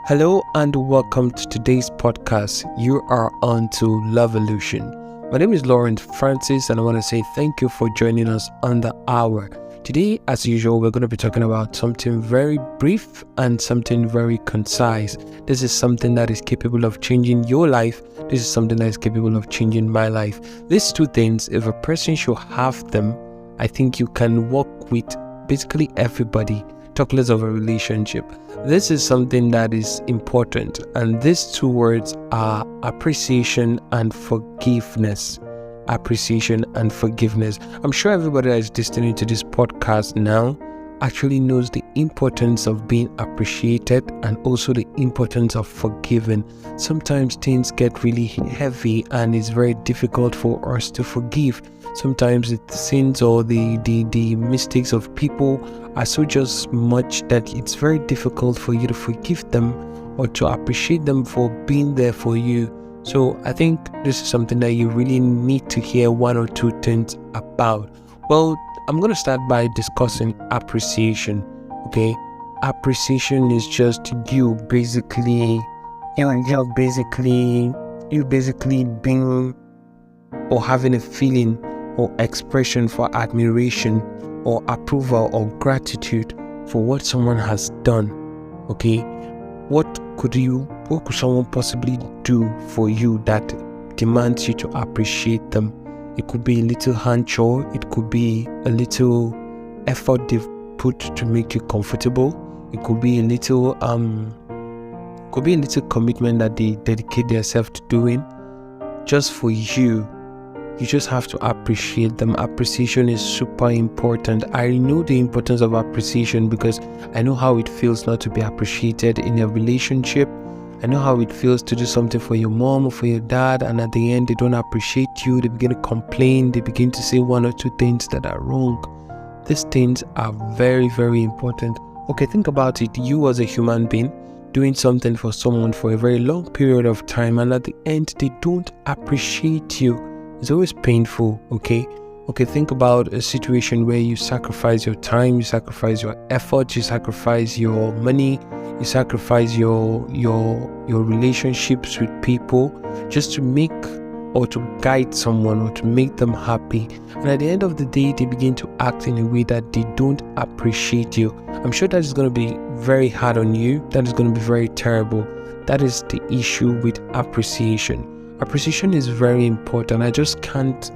Hello and welcome to today's podcast. You are on to Lovelution. My name is Lawrence Francis and I want to say thank you for joining us on the hour. Today, as usual, we're going to be talking about something very brief and something very concise. This is something that is capable of changing your life. This is something that is capable of changing my life. These two things, if a person should have them, I think you can work with basically everybody. Talk less of a relationship. This is something that is important, and these two words are appreciation and forgiveness. Appreciation and forgiveness. I'm sure everybody that is listening to this podcast now actually knows the importance of being appreciated and also the importance of forgiving. Sometimes things get really heavy and it's very difficult for us to forgive. Sometimes the sins or the mistakes of people are so just much that it's very difficult for you to forgive them or to appreciate them for being there for you. So I think this is something that you really need to hear one or two things about. Well, I'm going to start by discussing appreciation. Okay, appreciation is just you basically being or having a feeling or expression for admiration or approval or gratitude for what someone has done. Okay, what could someone possibly do for you that demands you to appreciate them? It could be a little hand chore, it could be a little effort they've put to make you comfortable, it could be a little commitment that they dedicate themselves to doing just for you. You just have to appreciate them. Appreciation is super important. I know the importance of appreciation because I know how it feels not to be appreciated in a relationship. I know how it feels to do something for your mom or for your dad, and at the end they don't appreciate you. They begin to complain. They begin to say one or two things that are wrong. These things are very, very important. Okay, think about it. You as a human being doing something for someone for a very long period of time, and at the end they don't appreciate you. It's always painful. Okay, think about a situation where you sacrifice your time, you sacrifice your effort, you sacrifice your money, you sacrifice your relationships with people just to make or to guide someone or to make them happy, and at the end of the day they begin to act in a way that they don't appreciate you. I'm sure that is going to be very hard on you. That is going to be very terrible. That is the issue with appreciation. Appreciation is very important. I just can't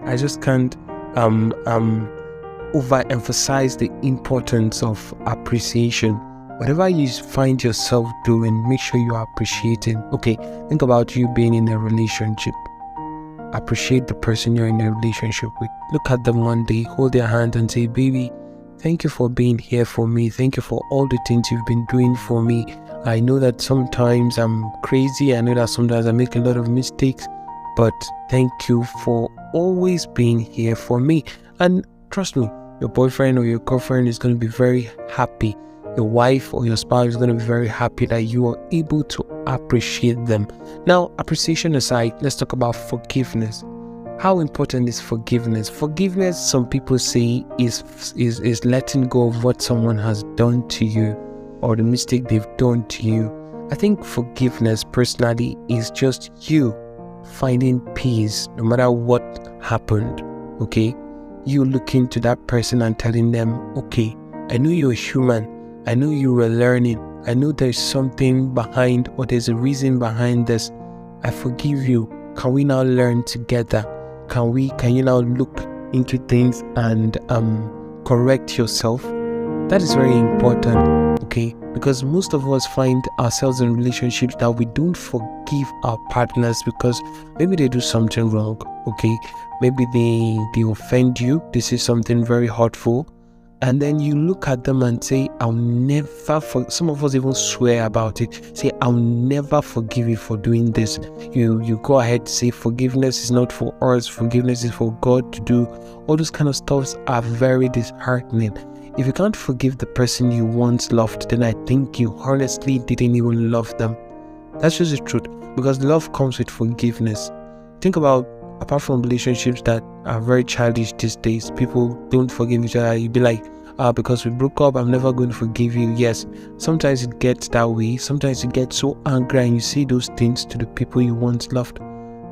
overemphasize the importance of appreciation. Whatever you find yourself doing, make sure you are appreciating. Okay, think about you being in a relationship. Appreciate the person you're in a relationship with. Look at them one day, hold their hand and say, baby, thank you for being here for me. Thank you for all the things you've been doing for me. I know that sometimes I'm crazy. I know that sometimes I make a lot of mistakes, but thank you for always being here for me. And trust me, your boyfriend or your girlfriend is going to be very happy. Your wife or your spouse is going to be very happy that you are able to appreciate them. Now, appreciation aside, let's talk about forgiveness. How important is forgiveness? Forgiveness, some people say, is letting go of what someone has done to you or the mistake they've done to you. I think forgiveness personally is just you finding peace no matter what happened. Okay, you looking to that person and telling them, okay, I know you're human, I know you were learning, I know there's something behind or there's a reason behind this. I forgive you. Can we now learn together? Can you now look into things and correct yourself? That is very important. Okay, because most of us find ourselves in relationships that we don't forgive our partners because maybe they do something wrong. Okay, maybe they offend you. This is something very hurtful, and then you look at them and say, I'll never some of us even swear about it, say, I'll never forgive you for doing this. You go ahead to say forgiveness is not for us, forgiveness is for God to do. All those kind of stuffs are very disheartening. If you can't forgive the person you once loved, then I think you honestly didn't even love them. That's just the truth, because love comes with forgiveness. Think about, apart from relationships that are very childish these days, people don't forgive each other. You'd be like, because we broke up, I'm never going to forgive you. Yes, sometimes it gets that way. Sometimes you get so angry and you say those things to the people you once loved.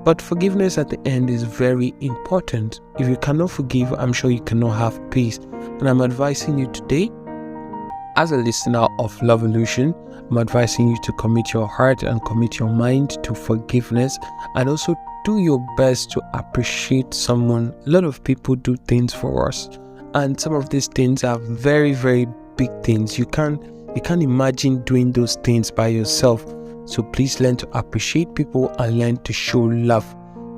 But forgiveness at the end is very important. If you cannot forgive, I'm sure you cannot have peace. And I'm advising you today, as a listener of Lovelution, I'm advising you to commit your heart and commit your mind to forgiveness, and also do your best to appreciate someone. A lot of people do things for us, and some of these things are very, very big things. You can't imagine doing those things by yourself. So please learn to appreciate people and learn to show love.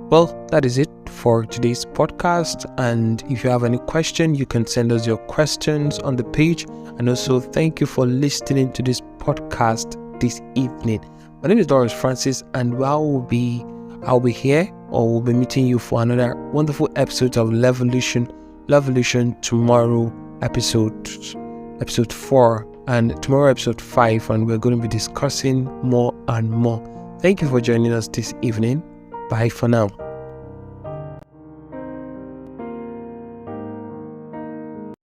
Well, that is it for today's podcast. And if you have any question, you can send us your questions on the page. And also, thank you for listening to this podcast this evening. My name is Doris Francis, and I'll be here, or we'll be meeting you for another wonderful episode of Lovelution tomorrow, episode 4, and tomorrow episode 5, and we're going to be discussing more and more. Thank you for joining us this evening. Bye for now.